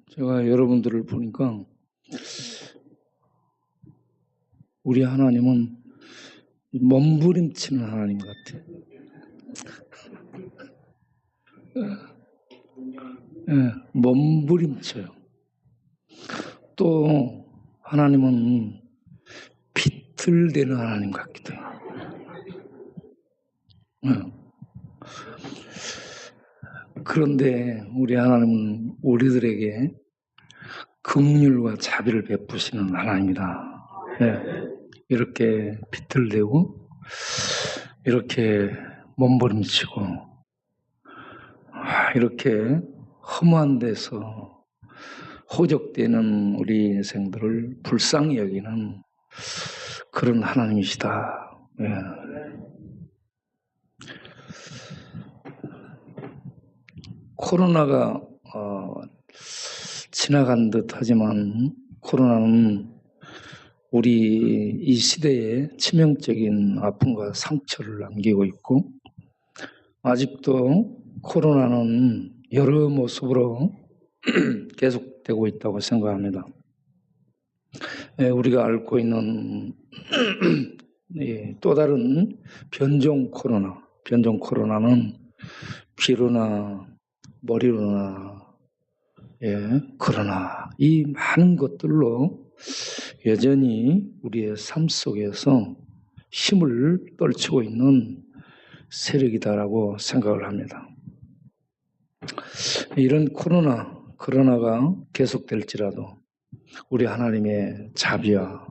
제가 여러분들을 보니까 우리 하나님은 몸부림치는 하나님 같아요. 몸부림쳐요. 또 하나님은 비틀대는 하나님 같기도 해요. 그런데 우리 하나님은 우리들에게 긍휼과 자비를 베푸시는 하나님이다. 이렇게 비틀대고 이렇게 몸부림치고 이렇게 험한 데서 호적되는 우리 인생들을 불쌍히 여기는 그런 하나님이시다. 코로나가 지나간 듯 하지만 코로나는 우리 이 시대에 치명적인 아픔과 상처를 남기고 있고 아직도 코로나는 여러 모습으로 계속되고 있다고 생각합니다. 우리가 앓고 있는 또 다른 변종 코로나는 비로나 머리로나 그러나 이 많은 것들로 여전히 우리의 삶 속에서 힘을 떨치고 있는 세력이다라고 생각을 합니다. 이런 코로나가 계속될지라도 우리 하나님의 자비와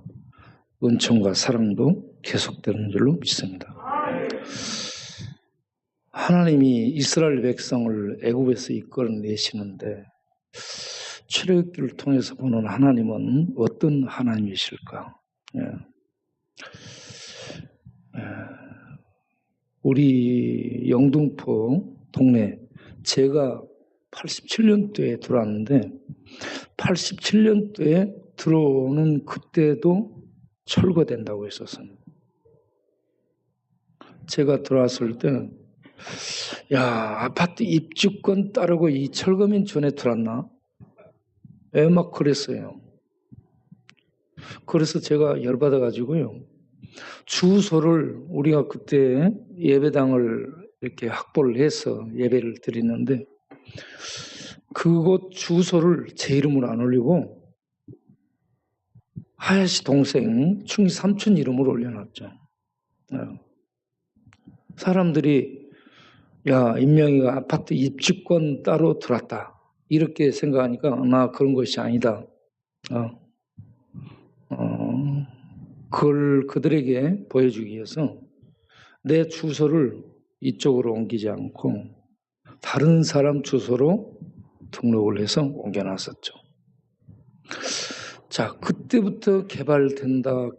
은총과 사랑도 계속되는 줄로 믿습니다. 하나님이 이스라엘 백성을 애굽에서 이끌어내시는데 출애굽기를 통해서 보는 하나님은 어떤 하나님이실까? 우리 영등포 동네 제가 87년도에 들어왔는데 87년도에 들어오는 그때도 철거된다고 했었어요. 제가 들어왔을 때 아파트 입주권 따르고 이 철거민 전에 들어왔나? 막 그랬어요. 그래서 제가 열받아가지고요. 주소를 우리가 그때 예배당을 이렇게 확보를 해서 예배를 드리는데 그곳 주소를 제 이름으로 안 올리고 하야시 동생 충희 삼촌 이름으로 올려놨죠. 사람들이 임명희가 아파트 입주권 따로 들어왔다 이렇게 생각하니까 나 그런 것이 아니다. 그걸 그들에게 보여주기 위해서 내 주소를 이쪽으로 옮기지 않고 다른 사람 주소로 등록을 해서 옮겨놨었죠. 자, 그때부터 개발된다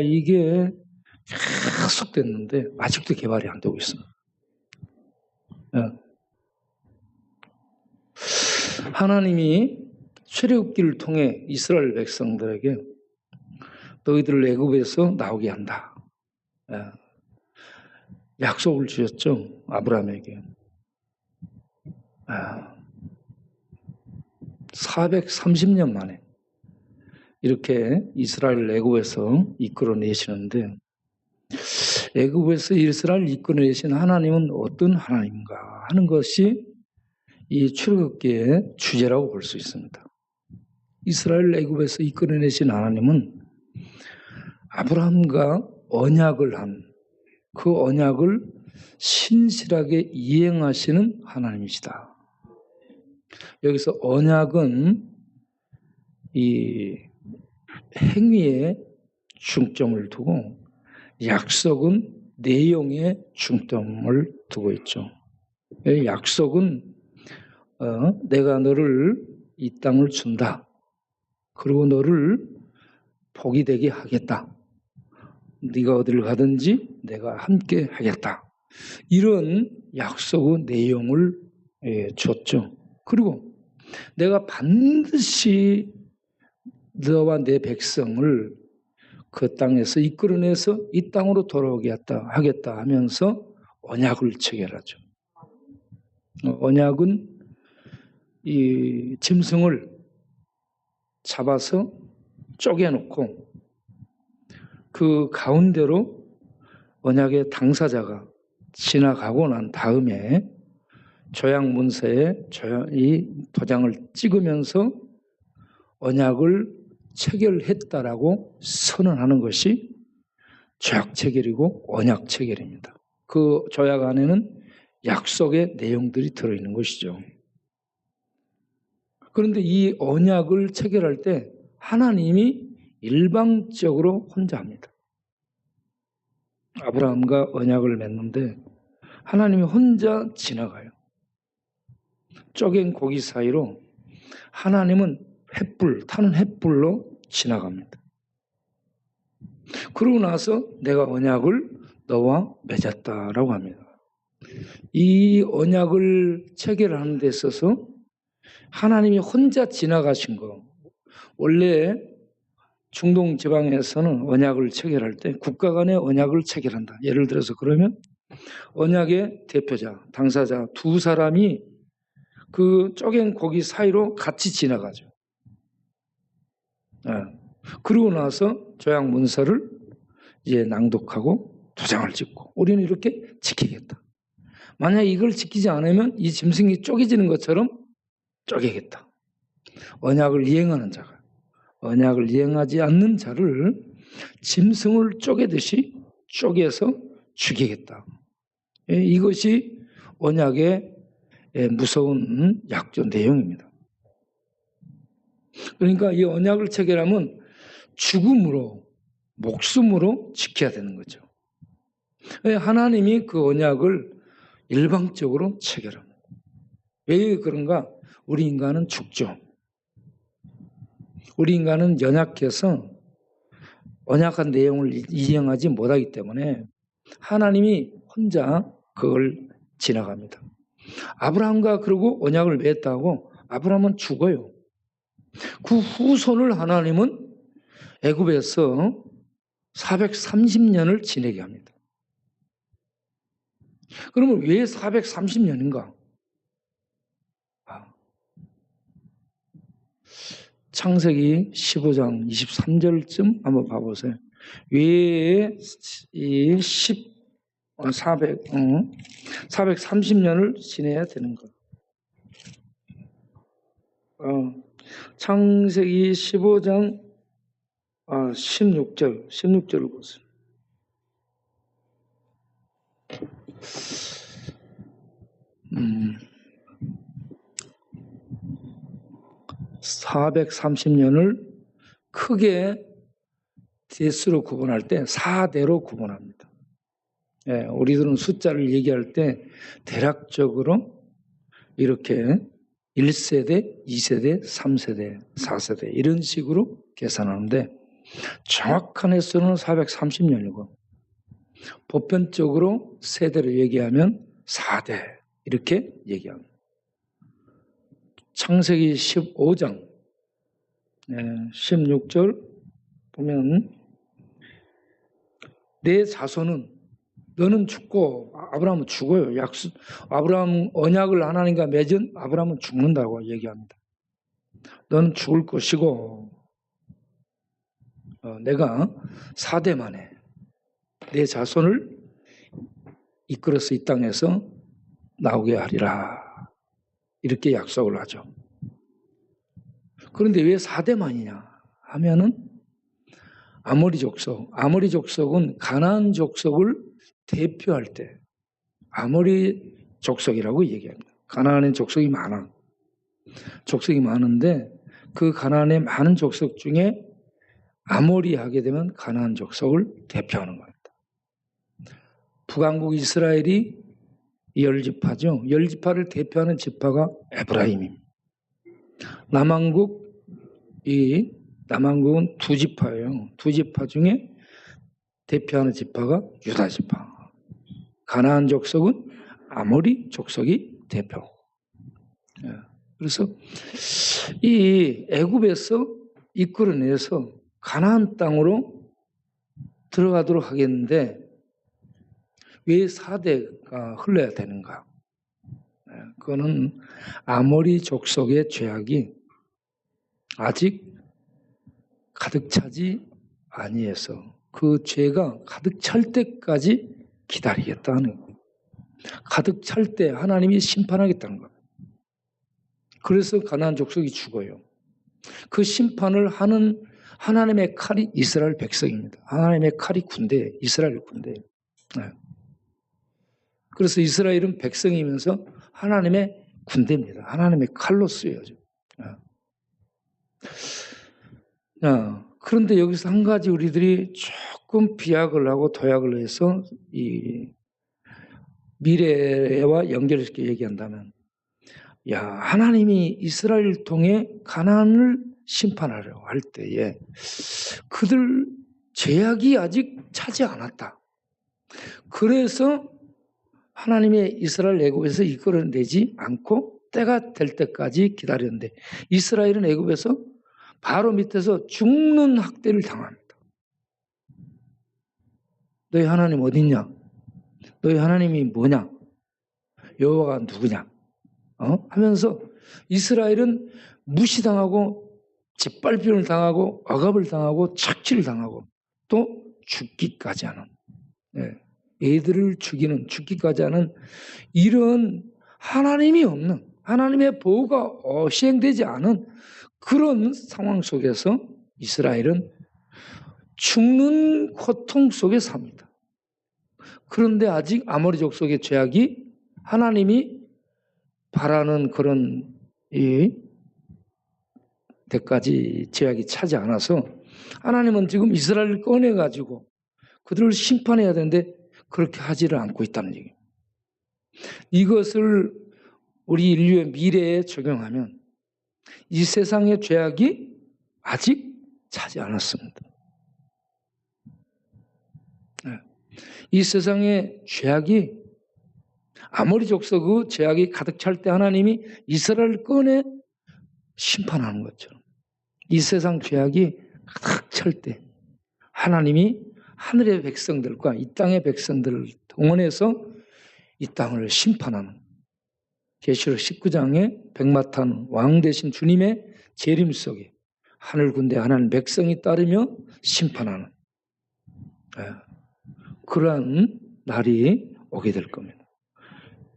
이게 계속 됐는데 아직도 개발이 안 되고 있습니다. 하나님이 출애굽기를 통해 이스라엘 백성들에게 너희들을 애굽에서 나오게 한다. 약속을 주셨죠. 아브라함에게. 430년 만에 이렇게 이스라엘을 애굽에서 이끌어내시는데 애굽에서 이스라엘을 이끌어내신 하나님은 어떤 하나님인가 하는 것이 이 출애굽기의 주제라고 볼 수 있습니다. 이스라엘 애굽에서 이끌어내신 하나님은 아브라함과 언약을 한 그 언약을 신실하게 이행하시는 하나님이시다. 여기서 언약은 이 행위에 중점을 두고 약속은 내용에 중점을 두고 있죠. 약속은 내가 너를 이 땅을 준다. 그리고 너를 복이 되게 하겠다. 네가 어디를 가든지 내가 함께 하겠다. 이런 약속의 내용을 줬죠. 그리고 내가 반드시 너와 내 백성을 그 땅에서 이끌어내서 이 땅으로 돌아오게 하겠다 하면서 언약을 체결하죠. 언약은 이 짐승을 잡아서 쪼개놓고 그 가운데로 언약의 당사자가 지나가고 난 다음에 조약문서에 이 도장을 찍으면서 언약을 체결했다라고 선언하는 것이 조약 체결이고 언약 체결입니다. 그 조약 안에는 약속의 내용들이 들어있는 것이죠. 그런데 이 언약을 체결할 때 하나님이 일방적으로 혼자 합니다. 아브라함과 언약을 맺는데 하나님이 혼자 지나가요. 쪼갠 고기 사이로 하나님은 타는 횃불로 지나갑니다. 그러고 나서 내가 언약을 너와 맺었다라고 합니다. 이 언약을 체결하는 데 있어서 하나님이 혼자 지나가신 거, 원래 중동 지방에서는 언약을 체결할 때 국가 간의 언약을 체결한다. 예를 들어서 그러면 언약의 대표자, 당사자 두 사람이 그 쪼갠 고기 사이로 같이 지나가죠. 그러고 나서 조약 문서를 이제 낭독하고 도장을 찍고 우리는 이렇게 지키겠다. 만약 이걸 지키지 않으면 이 짐승이 쪼개지는 것처럼 쪼개겠다. 언약을 이행하는 자가 언약을 이행하지 않는 자를 짐승을 쪼개듯이 쪼개서 죽이겠다. 이것이 언약의 무서운 약조 내용입니다. 그러니까 이 언약을 체결하면 죽음으로, 목숨으로 지켜야 되는 거죠. 하나님이 그 언약을 일방적으로 체결합니다. 왜 그런가? 우리 인간은 죽죠. 우리 인간은 연약해서 언약한 내용을 이행하지 못하기 때문에 하나님이 혼자 그걸 지나갑니다. 아브라함과 그러고 언약을 맺었다고 아브라함은 죽어요. 그 후손을 하나님은 애굽에서 430년을 지내게 합니다. 그러면 왜 430년인가? 창세기 15장 23절쯤 한번 봐보세요. 왜 이 430년을 지내야 되는가? 창세기 15장 16절을 보세요. 430년을 크게 대수로 구분할 때 4대로 구분합니다. 우리들은 숫자를 얘기할 때 대략적으로 이렇게 1세대, 2세대, 3세대, 4세대 이런 식으로 계산하는데 정확한 횟수는 430년이고 보편적으로 세대로 얘기하면 4대 이렇게 얘기합니다. 창세기 15장 16절 보면 내 자손은 너는 죽고 아브라함은 죽어요. 아브라함 언약을 하나님과 맺은 아브라함은 죽는다고 얘기합니다. 너는 죽을 것이고 내가 4대 만에 내 자손을 이끌어서 이 땅에서 나오게 하리라. 이렇게 약속을 하죠. 그런데 왜 4대만이냐 하면은 아모리 족속은 가나안 족속을 대표할 때 아모리 족속이라고 얘기합니다. 가나안의 족속이 많은데 그 가나안의 많은 족속 중에 아모리 하게 되면 가나안 족속을 대표하는 겁니다. 북왕국 이스라엘이 10지파죠. 10지파를 대표하는 지파가 에브라임입니다. 남왕국은 2지파예요. 2지파 중에 대표하는 지파가 유다 지파. 가나안 족속은 아모리 족속이 대표. 그래서 이 애굽에서 이끌어내서 가나안 땅으로 들어가도록 하겠는데 왜 4대가 흘러야 되는가? 그거는 아모리 족속의 죄악이 아직 가득 차지 아니해서 그 죄가 가득 찰 때까지 기다리겠다는 거예요. 가득 찰 때 하나님이 심판하겠다는 거예요. 그래서 가나안 족속이 죽어요. 그 심판을 하는 하나님의 칼이 이스라엘 백성입니다. 하나님의 칼이 군대, 이스라엘 군대. 네. 그래서 이스라엘은 백성이면서 하나님의 군대입니다. 하나님의 칼로 쓰여져. 그런데 여기서 한 가지 우리들이 조금 비약을 하고 도약을 해서 이 미래와 연결해서 얘기한다면, 하나님이 이스라엘을 통해 가나안을 심판하려고 할 때에 그들 죄악이 아직 차지 않았다. 그래서 하나님의 이스라엘 애굽에서 이끌어내지 않고 때가 될 때까지 기다렸는데 이스라엘은 애굽에서 바로 밑에서 죽는 학대를 당합니다. 너희 하나님 어딨냐? 너희 하나님이 뭐냐? 여호와가 누구냐? 하면서 이스라엘은 무시당하고 짓밟힘을 당하고 억압을 당하고 착취를 당하고 또 죽기까지 하는, 애들을 죽기까지 하는 이런 하나님이 없는, 하나님의 보호가 시행되지 않은 그런 상황 속에서 이스라엘은 죽는 고통 속에 삽니다. 그런데 아직 아모리 족속의 죄악이 하나님이 바라는 그런 때까지 죄악이 차지 않아서 하나님은 지금 이스라엘을 꺼내가지고 그들을 심판해야 되는데 그렇게 하지를 않고 있다는 얘기예요. 이것을 우리 인류의 미래에 적용하면 이 세상의 죄악이 아직 차지 않았습니다. 이 세상의 죄악이 아모리 족속의 죄악이 가득 찰 때 하나님이 이스라엘을 꺼내 심판하는 것처럼 이 세상 죄악이 가득 찰 때 하나님이 하늘의 백성들과 이 땅의 백성들을 동원해서 이 땅을 심판하는, 계시록 19장에 백마탄 왕 되신 주님의 재림 속에 하늘 군대 하나님 백성이 따르며 심판하는 그러한 날이 오게 될 겁니다.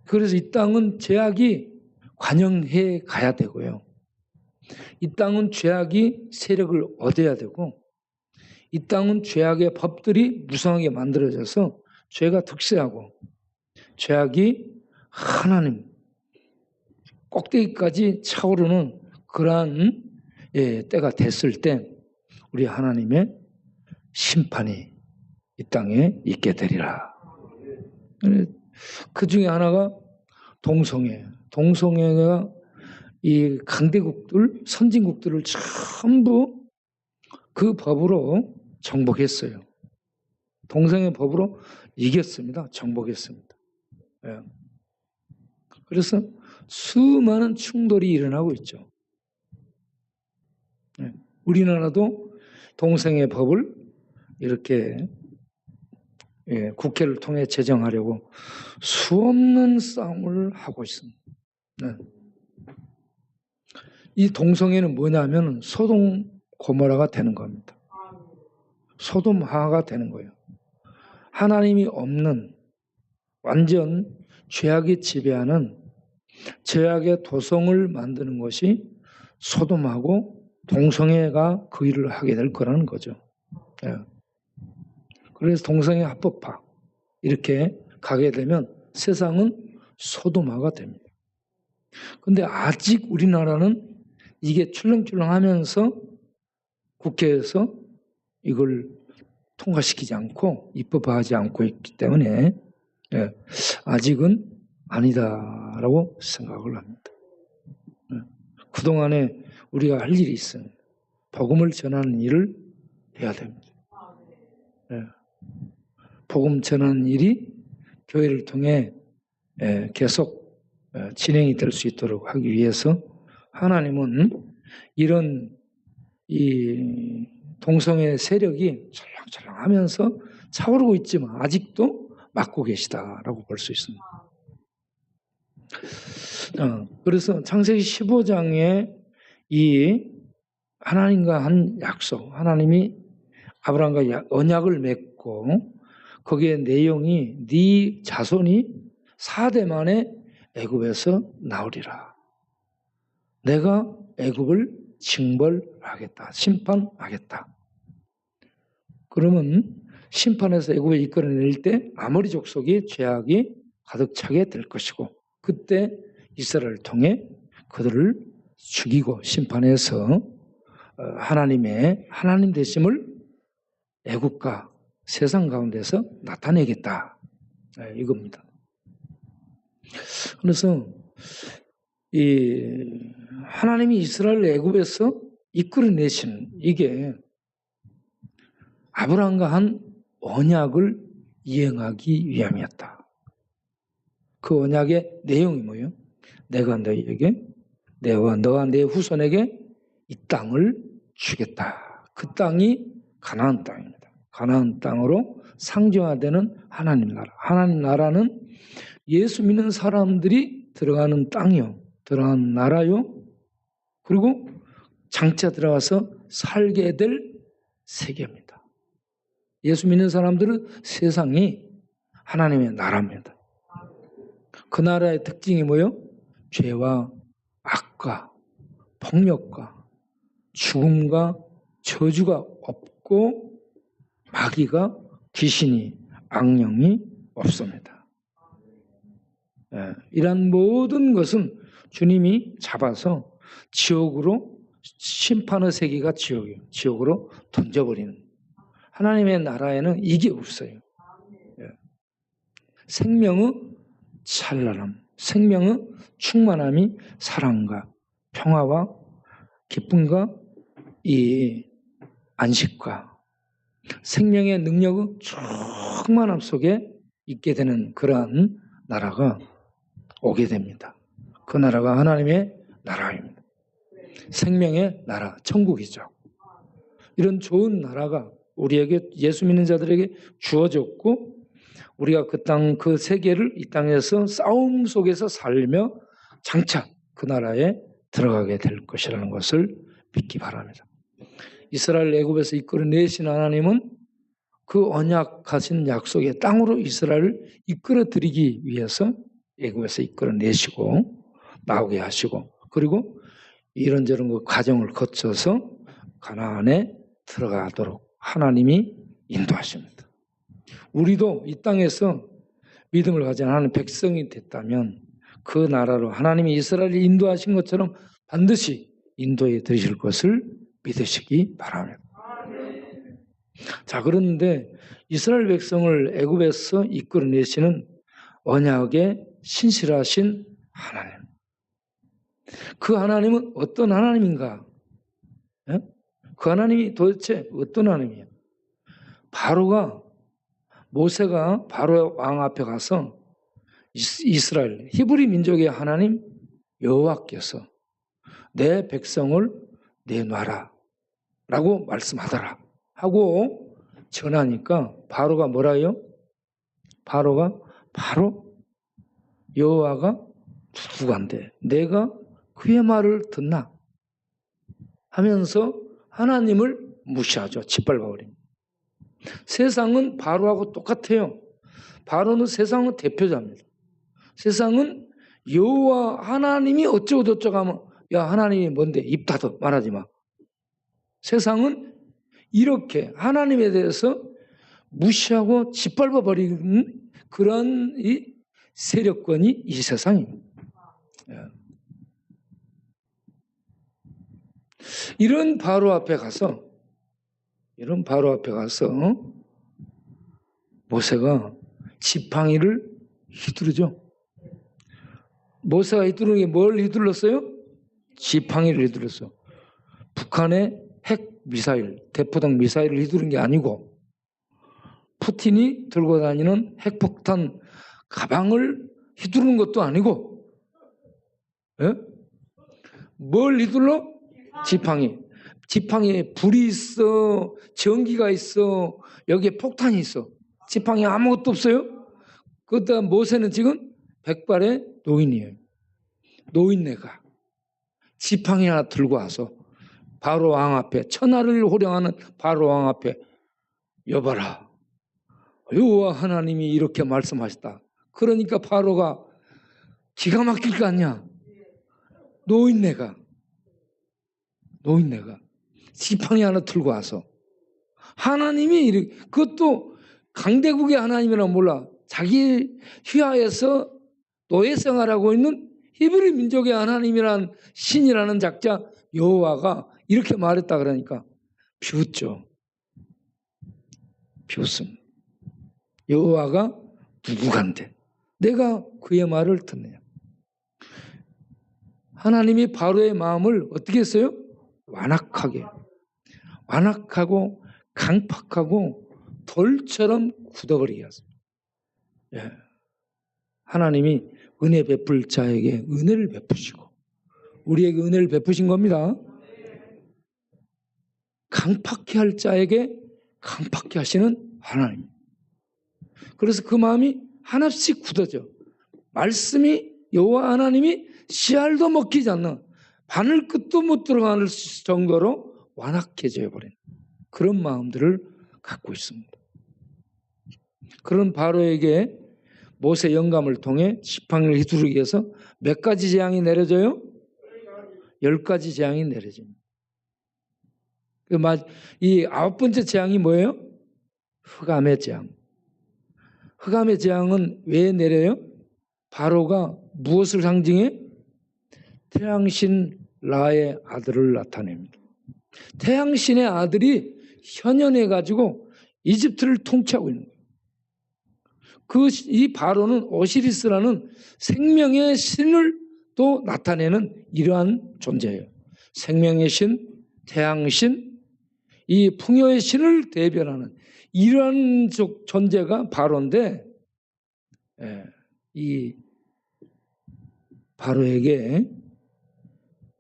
그래서 이 땅은 죄악이 관영해 가야 되고요. 이 땅은 죄악이 세력을 얻어야 되고 이 땅은 죄악의 법들이 무성하게 만들어져서 죄가 득세하고 죄악이 하나님 꼭대기까지 차오르는 그러한 때가 됐을 때 우리 하나님의 심판이 이 땅에 있게 되리라. 그 중에 하나가 동성애. 동성애가 이 강대국들, 선진국들을 전부 그 법으로 정복했어요. 동성애 법으로 이겼습니다. 정복했습니다. 그래서 수많은 충돌이 일어나고 있죠. 우리나라도 동성애 법을 이렇게 국회를 통해 제정하려고 수없는 싸움을 하고 있습니다. 이 동성애는 뭐냐면 소돔 고모라가 되는 겁니다. 소돔하가 되는 거예요. 하나님이 없는 완전 죄악이 지배하는 죄악의 도성을 만드는 것이 소돔하고 동성애가 그 일을 하게 될 거라는 거죠. 그래서 동성애 합법화 이렇게 가게 되면 세상은 소돔화가 됩니다. 그런데 아직 우리나라는 이게 출렁출렁하면서 국회에서 이걸 통과시키지 않고 입법화하지 않고 있기 때문에 아직은 아니다라고 생각을 합니다. 그동안에 우리가 할 일이 있어요. 복음을 전하는 일을 해야 됩니다. 복음 전하는 일이 교회를 통해 계속 진행이 될 수 있도록 하기 위해서 하나님은 이런 이 동성애 세력이 철렁철렁하면서 차오르고 있지만 아직도 막고 계시다라고 볼 수 있습니다. 그래서 창세기 15장에 이 하나님과 한 약속, 하나님이 아브라함과 언약을 맺고 거기에 내용이 네 자손이 4대 만에 애굽에서 나오리라. 내가 애굽을 징벌하겠다. 심판하겠다. 그러면 심판해서 애굽에 이끌어낼 때 아모리 족속이 죄악이 가득 차게 될 것이고 그때 이스라엘을 통해 그들을 죽이고 심판해서 하나님 되심을 애국과 세상 가운데서 나타내겠다. 이겁니다. 그래서 이 하나님이 이스라엘 애굽에서 이끌어내신 이게 아브라함과 한 언약을 이행하기 위함이었다. 그 언약의 내용이 뭐예요? 내가 너희에게 너와 내 후손에게 이 땅을 주겠다. 그 땅이 가나안 땅입니다. 가나안 땅으로 상징화되는 하나님 나라. 하나님 나라는 예수 믿는 사람들이 들어가는 땅이요. 들어가는 나라요. 그리고 장차 들어가서 살게 될 세계입니다. 예수 믿는 사람들은 세상이 하나님의 나라입니다. 그 나라의 특징이 뭐예요? 죄와 악과 폭력과 죽음과 저주가 없고 마귀가 귀신이 악령이 없습니다. 이런 모든 것은 주님이 잡아서 지옥으로 심판의 세계가 지옥이에요. 지옥으로 던져버리는 하나님의 나라에는 이게 없어요. 생명의 찬란함, 생명의 충만함이 사랑과 평화와 기쁨과 이 안식과 생명의 능력의 충만함 속에 있게 되는 그러한 나라가 오게 됩니다. 그 나라가 하나님의 나라입니다. 생명의 나라, 천국이죠. 이런 좋은 나라가 우리에게 예수 믿는 자들에게 주어졌고 우리가 그 땅, 그 세계를 이 땅에서 싸움 속에서 살며 장차 그 나라에 들어가게 될 것이라는 것을 믿기 바랍니다. 이스라엘 애굽에서 이끌어내신 하나님은 그 언약하신 약속의 땅으로 이스라엘을 이끌어들이기 위해서 애굽에서 이끌어내시고 나오게 하시고 그리고 이런저런 그 과정을 거쳐서 가나안에 들어가도록 하나님이 인도하십니다. 우리도 이 땅에서 믿음을 가진 하나님 백성이 됐다면 그 나라로 하나님이 이스라엘을 인도하신 것처럼 반드시 인도해 드리실 것을 믿으시기 바랍니다. 자, 그런데 이스라엘 백성을 애굽에서 이끌어내시는 언약에 신실하신 하나님. 그 하나님은 어떤 하나님인가? 그 하나님이 도대체 어떤 하나님이에요? 모세가 바로 왕 앞에 가서 이스라엘 히브리 민족의 하나님 여호와께서 내 백성을 내놔라 라고 말씀하더라 하고 전하니까 바로가 뭐라요? 바로 여호와가 누구간데 내가 그의 말을 듣나 하면서 하나님을 무시하죠. 짓밟아버립니다. 세상은 바로하고 똑같아요. 바로는 세상의 대표자입니다. 세상은 여호와 하나님이 어쩌고 저쩌고 하면 야 하나님이 뭔데 입 닫아 말하지 마. 세상은 이렇게 하나님에 대해서 무시하고 짓밟아버리는 그런 이 세력권이 이 세상입니다. 이런 바로 앞에 가서 모세가 지팡이를 휘두르죠. 모세가 휘두르는 게 뭘 휘둘렀어요? 지팡이를 휘둘렀어. 북한의 핵 미사일, 대포동 미사일을 휘두른 게 아니고 푸틴이 들고 다니는 핵폭탄 가방을 휘두르는 것도 아니고 뭘 휘둘러? 지팡이. 지팡이에 불이 있어, 전기가 있어, 여기에 폭탄이 있어. 지팡이 아무것도 없어요. 그러다 모세는 지금 백발의 노인이에요. 노인네가 지팡이 하나 들고 와서 바로 왕 앞에, 천하를 호령하는 바로 왕 앞에, 여봐라, 여호와 하나님이 이렇게 말씀하셨다. 그러니까 바로가 기가 막힐 거 아니야. 노인네가 지팡이 하나 들고 와서 하나님이 이렇게, 그것도 강대국의 하나님이라 몰라. 자기 휘하에서 노예 생활하고 있는 히브리 민족의 하나님이란 신이라는 작자 여호와가 이렇게 말했다 그러니까 비웃죠. 비웃습니다. 여호와가 누구간데 내가 그의 말을 듣느냐. 하나님이 바로의 마음을 어떻게 했어요? 완악하고 강팍하고 돌처럼 굳어버리게 했습니다. 예. 하나님이 은혜 베풀 자에게 은혜를 베푸시고 우리에게 은혜를 베푸신 겁니다. 강팍해 할 자에게 강팍해 하시는 하나님. 그래서 그 마음이 하나씩 굳어져. 말씀이, 여호와 하나님이 씨알도 먹히지 않는, 바늘 끝도 못 들어갈 정도로 완악해져 버린 그런 마음들을 갖고 있습니다. 그런 바로에게 모세 영감을 통해 지팡이를 휘두르기 위해서 몇 가지 재앙이 내려져요? 10가지 재앙이 내려집니다. 이 9번째 재앙이 뭐예요? 흑암의 재앙. 흑암의 재앙은 왜 내려요? 바로가 무엇을 상징해? 태양신 라의 아들을 나타냅니다. 태양신의 아들이 현현해가지고 이집트를 통치하고 있는 거예요. 이 바로는 오시리스라는 생명의 신을 또 나타내는 이러한 존재예요. 생명의 신, 태양신, 이 풍요의 신을 대변하는 이러한 존재가 바로인데, 이 바로에게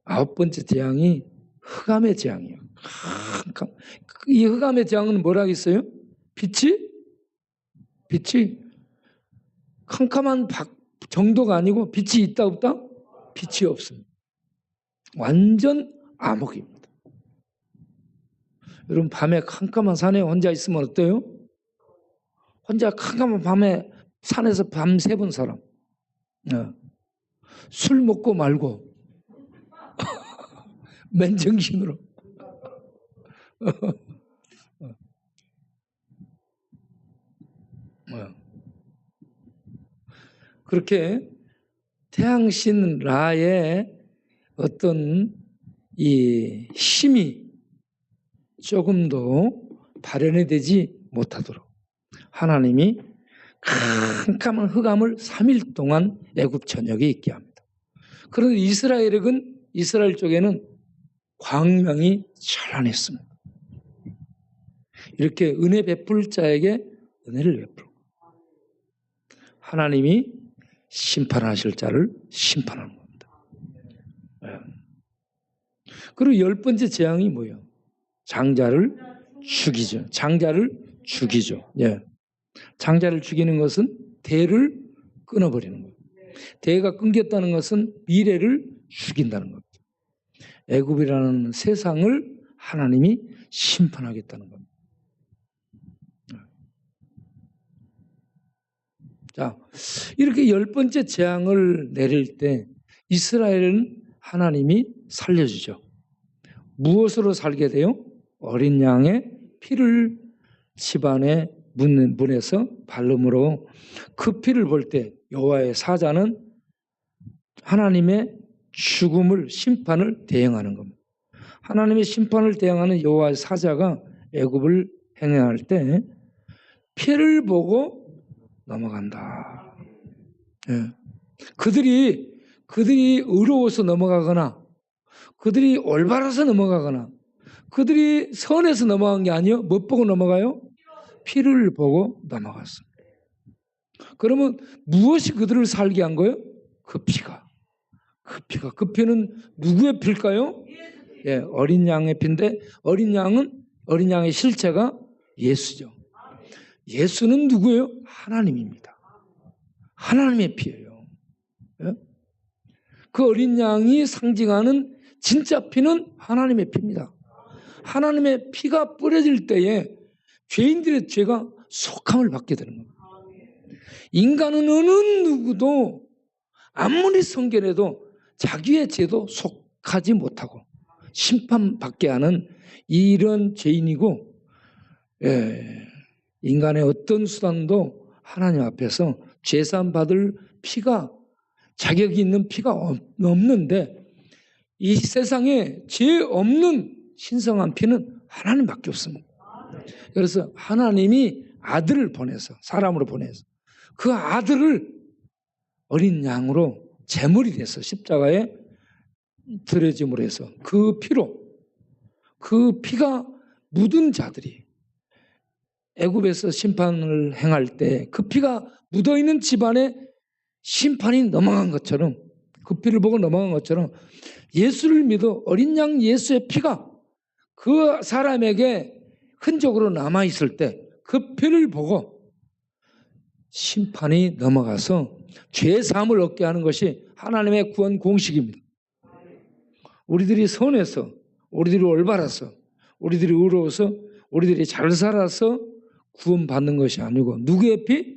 9번째 재앙이 흑암의 재앙이에요. 이 흑암의 재앙은 뭐라고 했어요? 빛이 캄캄한 정도가 아니고 빛이 있다 없다? 빛이 없습니다. 완전 암흑입니다. 여러분, 밤에 캄캄한 산에 혼자 있으면 어때요? 혼자 캄캄한 밤에 산에서 밤 새본 사람, 술 먹고 말고 맨정신으로 그렇게 태양신 라의 어떤 이 힘이 조금도 발현이 되지 못하도록 하나님이 캄캄한 흑암을 3일 동안 애굽 전역에 있게 합니다. 그런데 이스라엘 쪽에는 광명이 찬란했습니다. 이렇게 은혜 베풀 자에게 은혜를 베풀고 하나님이 심판하실 자를 심판하는 겁니다. 그리고 10번째 재앙이 뭐예요? 장자를 죽이죠. 예. 장자를 죽이는 것은 대를 끊어버리는 거예요. 대가 끊겼다는 것은 미래를 죽인다는 겁니다. 애굽이라는 세상을 하나님이 심판하겠다는 겁니다. 자, 이렇게 10번째 재앙을 내릴 때 이스라엘은 하나님이 살려주죠. 무엇으로 살게 돼요? 어린 양의 피를 집안의 문에서 발름으로 그 피를 볼 때 여호와의 사자는 하나님의 죽음을, 심판을 대행하는 겁니다. 하나님의 심판을 대행하는 여호와의 사자가 애굽을 행행할 때 피를 보고 넘어간다. 예. 그들이 의로워서 넘어가거나 그들이 올바라서 넘어가거나 그들이 선해서 넘어간 게 아니요. 못 보고 넘어가요? 피를 보고 넘어갔습니다. 그러면 무엇이 그들을 살게 한 거예요? 그 피가. 그 피는 누구의 피일까요? 예, 어린 양의 피인데 어린 양의 실체가 예수죠. 예수는 누구예요? 하나님입니다. 하나님의 피예요. 예? 그 어린 양이 상징하는 진짜 피는 하나님의 피입니다. 하나님의 피가 뿌려질 때에 죄인들의 죄가 속함을 받게 되는 겁니다. 인간은 어느 누구도 아무리 성결해도 자기의 죄도 속하지 못하고 심판받게 하는 이런 죄인이고, 인간의 어떤 수단도 하나님 앞에서 죄사함 받을 피가, 자격이 있는 피가 없는데, 이 세상에 죄 없는 신성한 피는 하나님밖에 없습니다. 그래서 하나님이 아들을 보내서, 사람으로 보내서 그 아들을 어린 양으로 제물이 돼서 십자가에 드려짐으로 해서 그 피로, 그 피가 묻은 자들이 애굽에서 심판을 행할 때 그 피가 묻어있는 집안에 심판이 넘어간 것처럼, 그 피를 보고 넘어간 것처럼 예수를 믿어 어린 양 예수의 피가 그 사람에게 흔적으로 남아있을 때 그 피를 보고 심판이 넘어가서 죄 사함을 얻게 하는 것이 하나님의 구원 공식입니다. 우리들이 선해서, 우리들이 올바라서, 우리들이 의로워서, 우리들이 잘 살아서 구원받는 것이 아니고 누구의 피?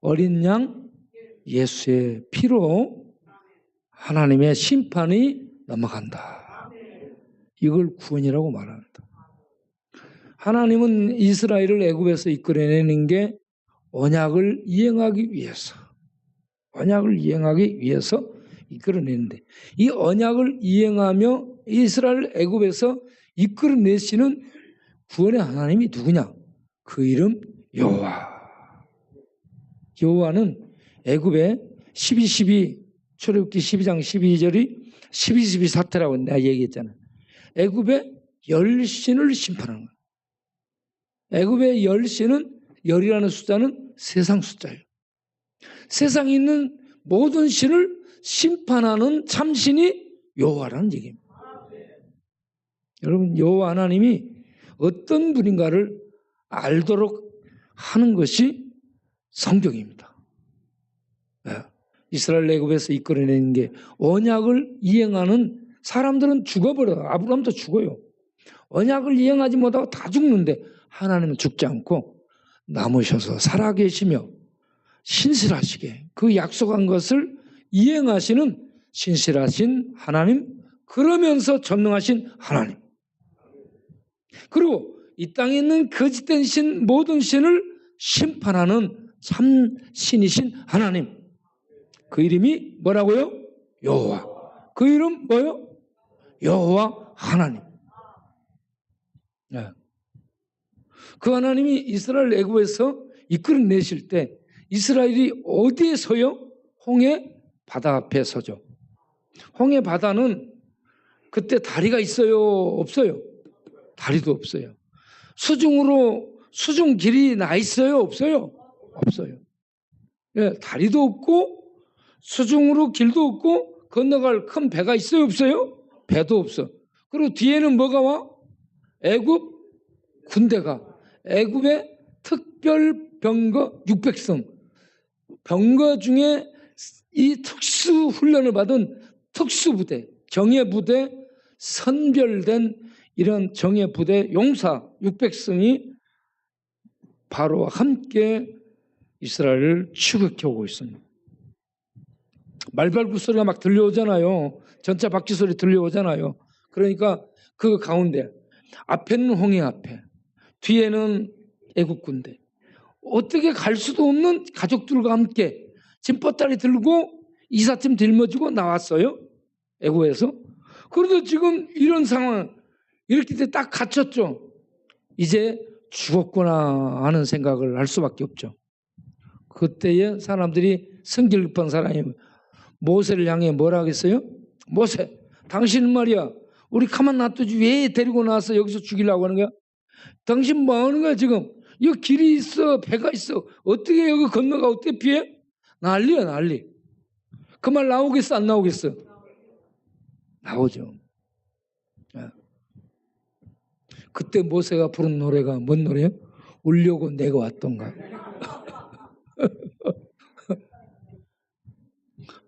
어린 양 예수의 피로 하나님의 심판이 넘어간다. 이걸 구원이라고 말합니다. 하나님은 이스라엘을 애굽에서 이끌어내는 게 언약을 이행하기 위해서, 언약을 이행하기 위해서 이끌어내는데, 이 언약을 이행하며 이스라엘 애굽에서 이끌어내시는 구원의 하나님이 누구냐? 그 이름 여호와. 여호와는 애굽의 12 출애굽기 12장 12절이 12 사태라고 내가 얘기했잖아요. 애굽의 열신을 심판하는 거예요. 애굽의 열신은, 열이라는 숫자는 세상 숫자예요. 세상에 있는 모든 신을 심판하는 참신이 여호와라는 얘기입니다. 여러분, 여호와 하나님이 어떤 분인가를 알도록 하는 것이 성경입니다. 이스라엘 애굽에서 이끌어내는 게, 언약을 이행하는 사람들은 죽어버려요. 아브라함도 죽어요. 언약을 이행하지 못하고 다 죽는데 하나님은 죽지 않고 남으셔서 살아계시며 신실하시게 그 약속한 것을 이행하시는 신실하신 하나님, 그러면서 전능하신 하나님, 그리고 이 땅에 있는 거짓된 신, 모든 신을 심판하는 참 신이신 하나님, 그 이름이 뭐라고요? 여호와. 그 이름 뭐요? 여호와 하나님. 그 하나님이 이스라엘 애굽에서 이끌어내실 때 이스라엘이 어디에 서요? 홍해 바다 앞에 서죠. 홍해 바다는 그때 다리가 있어요? 없어요? 다리도 없어요. 수중 길이 나 있어요? 없어요? 없어요. 다리도 없고 수중으로 길도 없고 건너갈 큰 배가 있어요? 없어요? 배도 없어. 그리고 뒤에는 뭐가 와? 애굽 군대가, 애굽의 특별 병거 600성, 병거 중에 이 특수 훈련을 받은 특수부대, 정예부대, 선별된 이런 정예부대 용사 600성이 바로 함께 이스라엘을 추격해 오고 있습니다. 말발굽 소리가 막 들려오잖아요. 전차 바퀴 소리 들려오잖아요. 그러니까 그 가운데 앞에는 홍해 앞에, 뒤에는 애국 군대, 어떻게 갈 수도 없는 가족들과 함께 짐보따리 들고 이삿짐 짊어지고 나왔어요. 애국에서. 그런데 지금 이런 상황, 이렇게 딱 갇혔죠. 이제 죽었구나 하는 생각을 할 수밖에 없죠. 그때에 사람들이 성질 급한 사람이 모세를 향해 뭐라 하겠어요? 모세, 당신은 말이야, 우리 가만 놔두지 왜 데리고 나와서 여기서 죽이려고 하는 거야? 당신 뭐 하는 거야 지금? 여기 길이 있어, 배가 있어, 어떻게 여기 건너가, 어떻게 피해? 난리야 난리. 그 말 나오겠어 안 나오겠어? 나오죠. 그때 모세가 부른 노래가 뭔 노래요? 울려고 내가 왔던가.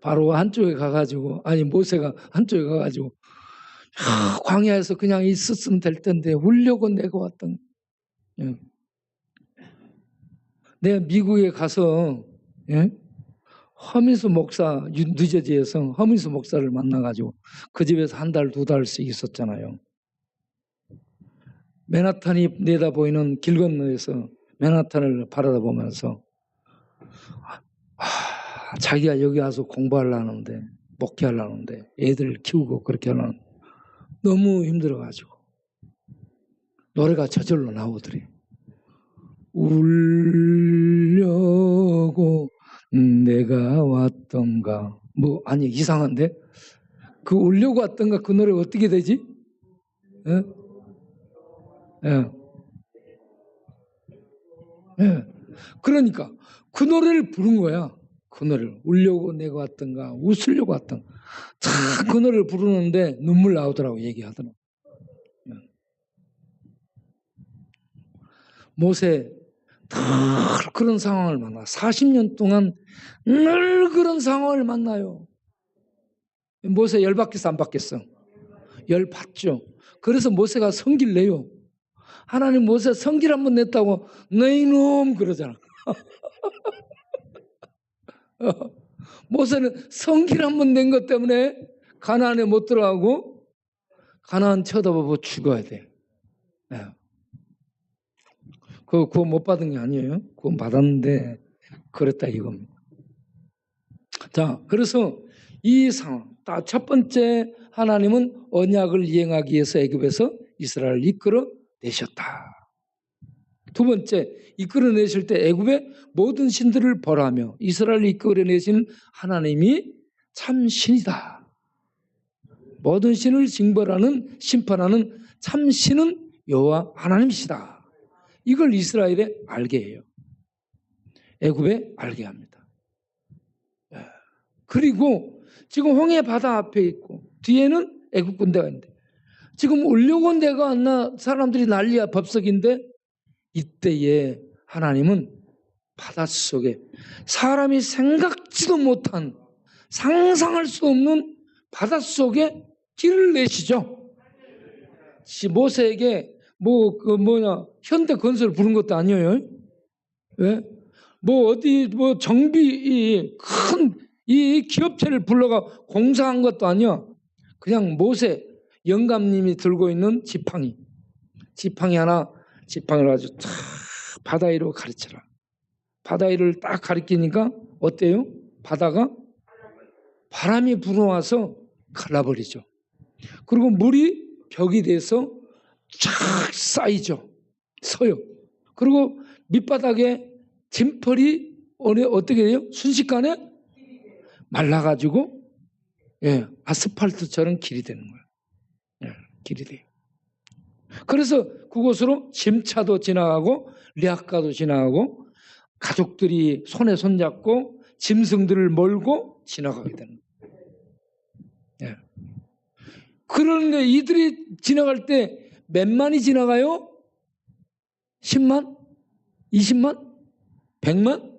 바로 한쪽에 가가지고, 아니 모세가 한쪽에 가가지고 광야에서 그냥 있었으면 될 텐데 울려고 내가 왔던. 예. 내가 미국에 가서, 예? 허민수 목사, 뉴저지에서 허민수 목사를 만나가지고 그 집에서 한 달, 두 달씩 있었잖아요. 맨하탄이 내다 보이는 길 건너에서 맨하탄을 바라보면서 자기가 여기 와서 공부하려는데, 목회하려는데, 애들 키우고 그렇게 하려는 너무 힘들어가지고 노래가 저절로 나오더래. 울려고 내가 왔던가. 뭐 아니 이상한데? 그 울려고 왔던가 그 노래 어떻게 되지? 예? 예. 예. 그러니까 그 노래를 부른 거야. 그 노래를 울려고 내가 왔던가 웃으려고 왔던가 그 노래를 부르는데 눈물 나오더라고 얘기하더라고. 예. 모세 늘 그런 상황을 만나. 40년 동안 늘 그런 상황을 만나요. 모세 열 받겠어 안 받겠어? 열 받죠. 그래서 모세가 성기를 내요. 하나님 모세 성기를 한번 냈다고 너희 놈 그러잖아. 모세는 성기를 한번 낸 것 때문에 가나안에 못 들어가고 가나안 쳐다보고 죽어야 돼. 네. 그거 구원 못 받은 게 아니에요. 구원 받았는데 그랬다 이겁니다. 자, 그래서 이 상황, 첫 번째 하나님은 언약을 이행하기 위해서 애굽에서 이스라엘을 이끌어 내셨다. 두 번째, 이끌어내실 때 애굽의 모든 신들을 벌하며 이스라엘을 이끌어내신 하나님이 참 신이다. 모든 신을 징벌하는 심판하는 참 신은 여호와 하나님이시다. 이걸 이스라엘에 알게 해요. 애굽에 알게 합니다. 그리고 지금 홍해 바다 앞에 있고 뒤에는 애굽 군대가 있는데 지금 울려고 내가 왔나 사람들이 난리야 법석인데 이때에 하나님은 바닷속에 사람이 생각지도 못한 상상할 수 없는 바닷속에 길을 내시죠. 모세에게 현대 건설을 부른 것도 아니에요. 왜? 어디 정비 큰 이 기업체를 불러가 공사한 것도 아니야. 그냥 모세 영감님이 들고 있는 지팡이 하나 지팡이를 가지고 탁 바다 위로 가르쳐라. 바다 위를 딱 가리키니까 어때요? 바다가 바람이 불어와서 갈라버리죠. 그리고 물이 벽이 돼서 쫙 쌓이죠. 서요. 그리고 밑바닥에 진펄이 어떻게 돼요? 순식간에 말라가지고 아스팔트처럼 길이 되는 거예요. 길이 돼요. 그래서 그곳으로 짐차도 지나가고 리아카도 지나가고 가족들이 손에 손잡고 짐승들을 몰고 지나가게 되는 거예요. 그런데 이들이 지나갈 때 몇만이 지나가요? 10만? 20만? 100만?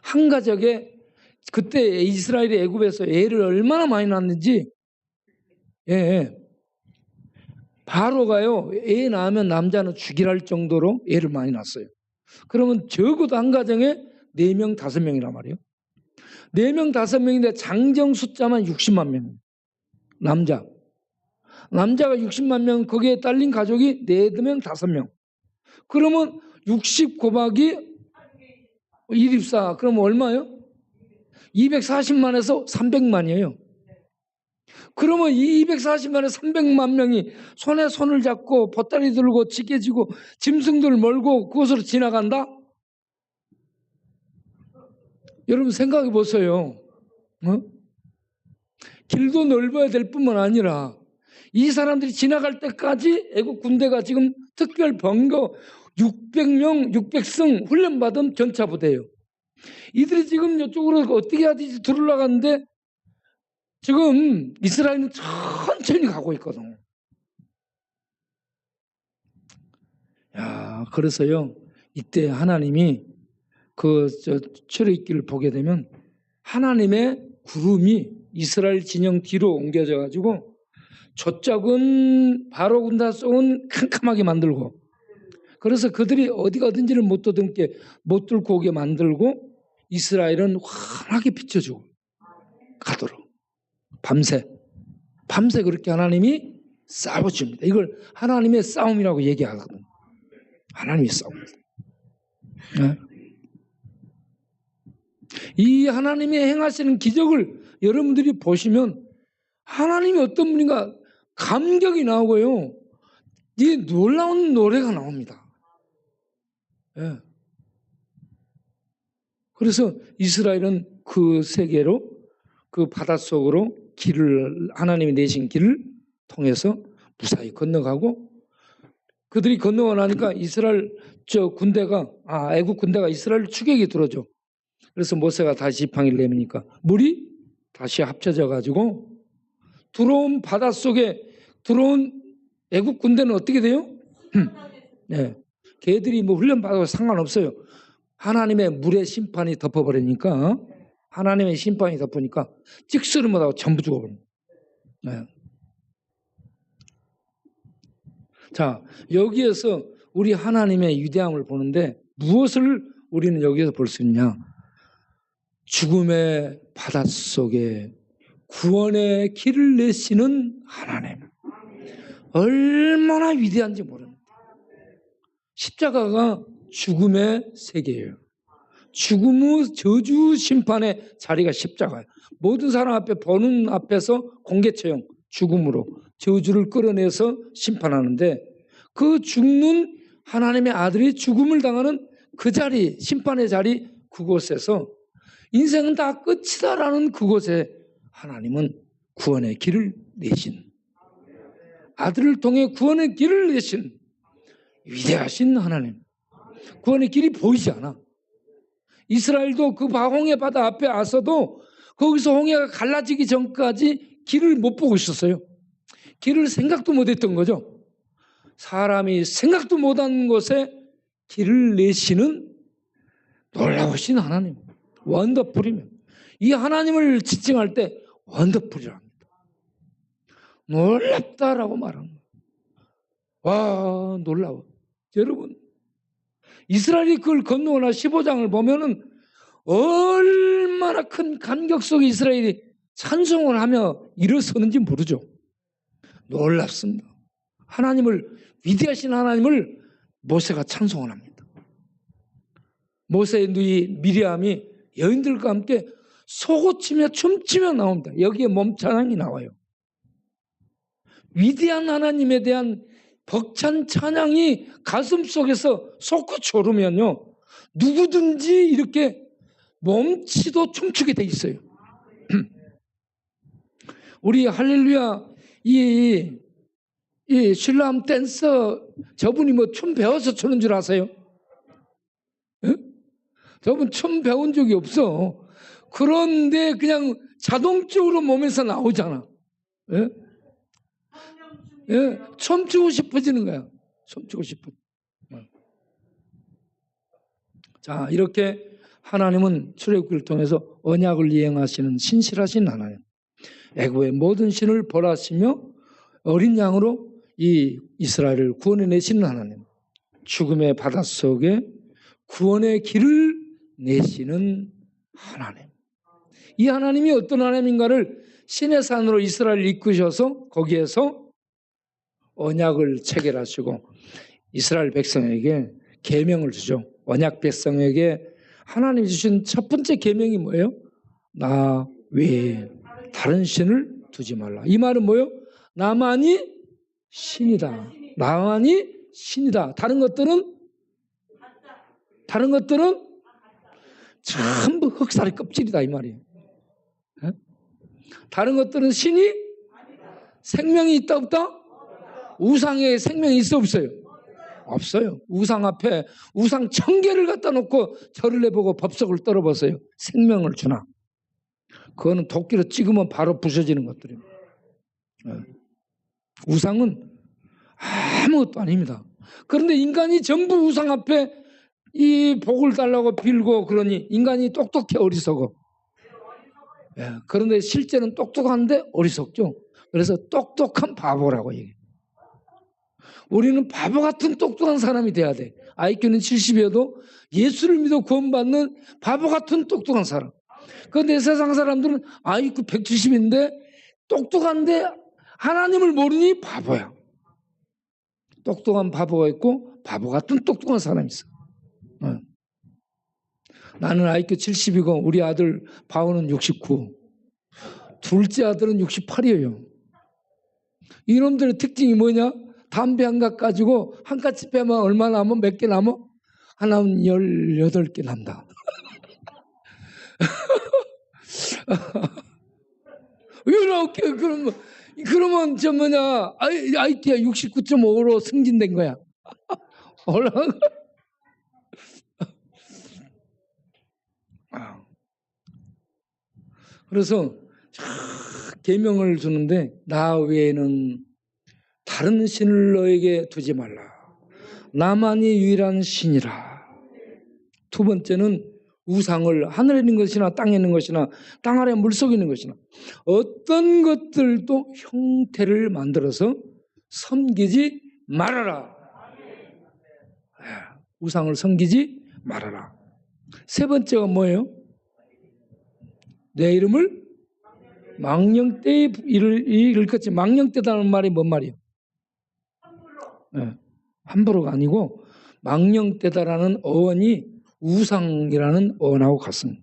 한 가족에 그때 이스라엘이 애굽에서 애를 얼마나 많이 낳았는지 바로가요 애 낳으면 남자는 죽이라 할 정도로 애를 많이 낳았어요. 그러면 적어도 한 가정에 4명 5명이란 말이에요. 4명 5명인데 장정 숫자만 60만 명. 남자가 60만 명, 거기에 딸린 가족이 4명 5명. 그러면 60 곱하기 124 그러면 얼마예요? 240만에서 300만이에요. 그러면 이 240만에 300만 명이 손에 손을 잡고 보따리 들고 지게지고 짐승들 몰고 그곳으로 지나간다? 여러분 생각해 보세요. 길도 넓어야 될 뿐만 아니라 이 사람들이 지나갈 때까지 애국 군대가 지금 특별 병거 600명, 600성 훈련받은 전차부대예요. 이들이 지금 이쪽으로 어떻게 하든지 들어올라가는데 지금 이스라엘은 천천히 가고 있거든. 그래서요 이때 하나님이 출애굽기를 보게 되면 하나님의 구름이 이스라엘 진영 뒤로 옮겨져 가지고 저쪽은 바로 군다 속은 캄캄하게 만들고, 그래서 그들이 어디 가든지를 못 뚫고 오게 만들고 이스라엘은 환하게 비춰주고 가도록 밤새 그렇게 하나님이 싸워줍니다. 이걸 하나님의 싸움이라고 얘기하거든요. 하나님의 싸움입니다. 네. 이 하나님이 행하시는 기적을 여러분들이 보시면 하나님이 어떤 분인가 감격이 나오고요, 이 놀라운 노래가 나옵니다. 네. 그래서 이스라엘은 그 세계로, 그 바닷속으로 하나님이 내신 길을 통해서 무사히 건너가고, 그들이 건너가 나니까 이스라엘 애국 군대가 이스라엘 추격이 들어오죠. 그래서 모세가 다시 지팡이를 내미니까 물이 다시 합쳐져 가지고 들어온 바닷속에 들어온 애국 군대는 어떻게 돼요? 네. 걔들이 뭐 훈련 받아도 상관없어요. 하나님의 물의 심판이 덮어버리니까, 하나님의 심판이 덮으니까 찍소리 못하고 전부 죽어버립니다. 네. 자, 여기에서 우리 하나님의 위대함을 보는데 무엇을 우리는 여기에서 볼 수 있냐? 죽음의 바닷속에 구원의 길을 내시는 하나님, 얼마나 위대한지 모릅니다. 십자가가 죽음의 세계예요. 죽음의 저주 심판의 자리가 십자가예요. 모든 사람 앞에 보는 앞에서 공개처형 죽음으로 저주를 끌어내서 심판하는데, 그 죽는 하나님의 아들이 죽음을 당하는 그 자리, 심판의 자리, 그곳에서 인생은 다 끝이다라는 그곳에 하나님은 구원의 길을 내신, 아들을 통해 구원의 길을 내신 위대하신 하나님. 구원의 길이 보이지 않아. 이스라엘도 그 홍해 바다 앞에 와서도 거기서 홍해가 갈라지기 전까지 길을 못 보고 있었어요. 길을 생각도 못했던 거죠. 사람이 생각도 못한 곳에 길을 내시는 놀라우신 하나님, 원더풀이면, 이 하나님을 지칭할 때 원더풀이라 합니다. 놀랍다라고 말합니다. 와, 놀라워. 여러분, 이스라엘이 그걸 건너오나 15장을 보면은 얼마나 큰 감격 속에 이스라엘이 찬송을 하며 일어서는지 모르죠. 놀랍습니다. 위대하신 하나님을 모세가 찬송을 합니다. 모세의 누이 미리암이 여인들과 함께 소고치며 춤추며 나옵니다. 여기에 몸찬양이 나와요. 위대한 하나님에 대한 벅찬 찬양이 가슴 속에서 솟구쳐 오르면요, 누구든지 이렇게 몸치도 춤추게 돼 있어요. 우리 할렐루야 이 신람 댄서 저분이 뭐 춤 배워서 추는 줄 아세요? 에? 저분 춤 배운 적이 없어. 그런데 그냥 자동적으로 몸에서 나오잖아. 에? 예, 춤추고 싶어지는 거야. 춤추고 싶어. 자, 이렇게 하나님은 출애굽기를 통해서 언약을 이행하시는 신실하신 하나님, 애굽의 모든 신을 벌하시며 어린 양으로 이 이스라엘을 구원해 내시는 하나님, 죽음의 바닷속에 구원의 길을 내시는 하나님. 이 하나님이 어떤 하나님인가를 신의 산으로 이스라엘을 이끄셔서 거기에서 언약을 체결하시고 이스라엘 백성에게 계명을 주죠. 언약 백성에게 하나님이 주신 첫 번째 계명이 뭐예요? 나 외에 다른 신을 두지 말라. 이 말은 뭐예요? 나만이 신이다. 나만이 신이다. 다른 것들은 전부 흑살의 껍질이다 이 말이에요. 다른 것들은 신이 생명이 있다 없다? 우상에 생명이 있어 없어요? 없어요. 우상 앞에 우상 1000개를 갖다 놓고 절을 해보고 법석을 떨어보세요. 생명을 주나? 그거는 도끼로 찍으면 바로 부서지는 것들입니다. 우상은 아무것도 아닙니다. 그런데 인간이 전부 우상 앞에 이 복을 달라고 빌고 그러니 인간이 똑똑해 어리석어. 예, 그런데 실제는 똑똑한데 어리석죠. 그래서 똑똑한 바보라고 얘기해요. 우리는 바보 같은 똑똑한 사람이 돼야 돼. IQ는 70이어도 예수를 믿어 구원받는 바보 같은 똑똑한 사람. 그런데 세상 사람들은 IQ 170인데 똑똑한데 하나님을 모르니 바보야. 똑똑한 바보가 있고 바보 같은 똑똑한 사람이 있어. 나는 IQ 70이고 우리 아들 바오는 69. 둘째 아들은 68이에요. 이놈들의 특징이 뭐냐? 담배 한 갑 가지고 한 가지 빼면 얼마 남아? 몇 개 남아? 하나는 18개 남다. 이렇게 그러면 저 뭐냐 IT가 69.5로 승진된 거야. 올라가. 그래서 계명을 주는데 나 외에는 다른 신을 너에게 두지 말라. 나만이 유일한 신이라. 두 번째는 우상을 하늘에 있는 것이나 땅에 있는 것이나 땅 아래 물속에 있는 것이나 어떤 것들도 형태를 만들어서 섬기지 말아라. 우상을 섬기지 말아라. 세 번째가 뭐예요? 내 이름을 망령되이 일컫지. 망령되다는 말이 뭔 말이에요? 함부로가 아니고 망령되다라는 어원이 우상이라는 어원하고 같습니다.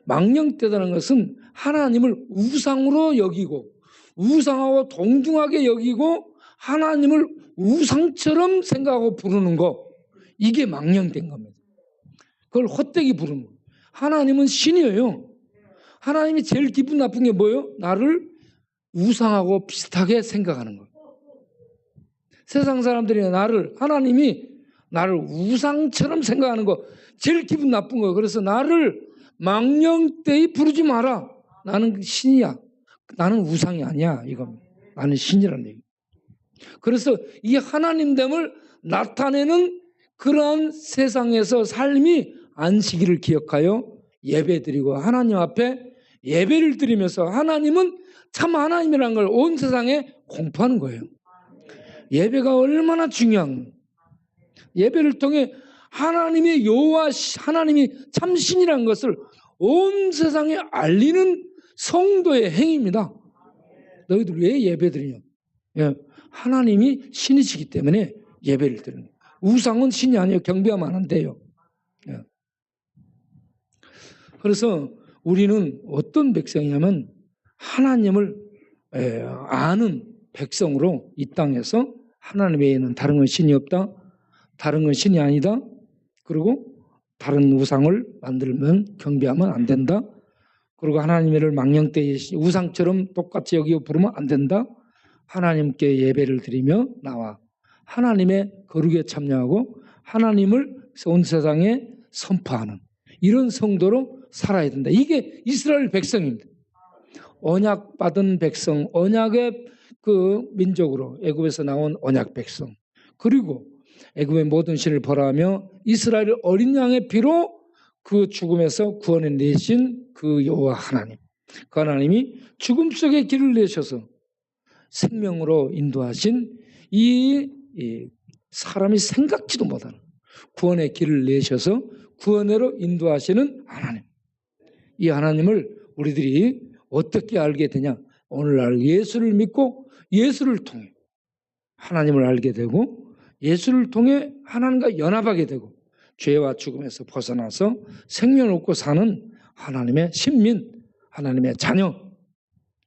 망령되다는 것은 하나님을 우상으로 여기고 우상하고 동등하게 여기고 하나님을 우상처럼 생각하고 부르는 거, 이게 망령된 겁니다. 그걸 헛되게 부르는 거예요. 하나님은 신이에요. 하나님이 제일 기분 나쁜 게 뭐예요? 나를 우상하고 비슷하게 생각하는 거예요. 세상 사람들이 하나님이 나를 우상처럼 생각하는 거 제일 기분 나쁜 거예요. 그래서 나를 망령되이 부르지 마라. 나는 신이야. 나는 우상이 아니야. 이겁니다. 나는 신이라는 얘기. 그래서 이 하나님됨을 나타내는 그러한 세상에서 삶이 안식일을 기억하여 예배드리고 하나님 앞에 예배를 드리면서 하나님은 참 하나님이라는 걸 온 세상에 공포하는 거예요. 예배가 얼마나 중요한, 예배를 통해 하나님의 여호와, 하나님이 참신이라는 것을 온 세상에 알리는 성도의 행위입니다. 너희들 왜 예배드리냐? 하나님이 신이시기 때문에 예배를 드리는 거예요. 우상은 신이 아니에요. 경배하면 안 돼요. 그래서 우리는 어떤 백성이냐면 하나님을 아는 백성으로 이 땅에서 하나님 외에는 다른 건 신이 없다. 다른 건 신이 아니다. 그리고 다른 우상을 만들면 경배하면 안 된다. 그리고 하나님을 망령되이 우상처럼 똑같이 여기고 부르면 안 된다. 하나님께 예배를 드리며 나와 하나님의 거룩에 참여하고 하나님을 온 세상에 선포하는 이런 성도로 살아야 된다. 이게 이스라엘 백성입니다. 언약 받은 백성, 언약의 그 민족으로 애굽에서 나온 언약 백성, 그리고 애굽의 모든 신을 벌하며 이스라엘 어린 양의 피로 그 죽음에서 구원해 내신 그 여호와 하나님, 그 하나님이 죽음 속에 길을 내셔서 생명으로 인도하신 이 사람이 생각지도 못하는 구원의 길을 내셔서 구원으로 인도하시는 하나님, 이 하나님을 우리들이 어떻게 알게 되냐? 오늘날 예수를 믿고 예수를 통해 하나님을 알게 되고 예수를 통해 하나님과 연합하게 되고 죄와 죽음에서 벗어나서 생명을 얻고 사는 하나님의 신민, 하나님의 자녀.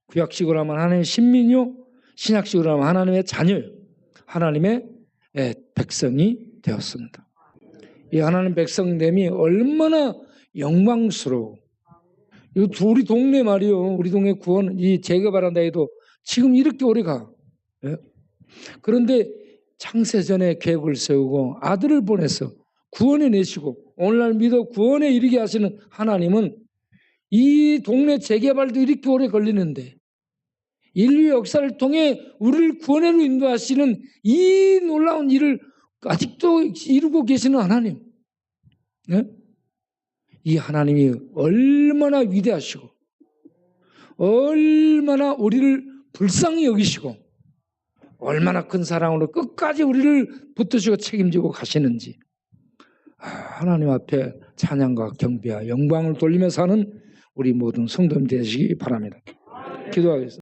구약식으로 하면 하나님의 신민이요, 신약식으로 하면 하나님의 자녀요, 하나님의 백성이 되었습니다. 이 하나님 백성됨이 얼마나 영광스러워. 우리 동네 말이요, 우리 동네 구원, 이 재개발한다 해도 지금 이렇게 오래 가. 그런데 창세전에 계획을 세우고 아들을 보내서 구원해 내시고 오늘날 믿어 구원에 이르게 하시는 하나님은 이 동네 재개발도 이렇게 오래 걸리는데 인류 역사를 통해 우리를 구원으로 인도하시는 이 놀라운 일을 아직도 이루고 계시는 하나님, 이 하나님이 얼마나 위대하시고 얼마나 우리를 불쌍히 여기시고 얼마나 큰 사랑으로 끝까지 우리를 붙드시고 책임지고 가시는지 하나님 앞에 찬양과 경배와 영광을 돌리며 사는 우리 모든 성도님 되시기 바랍니다. 기도하겠습니다.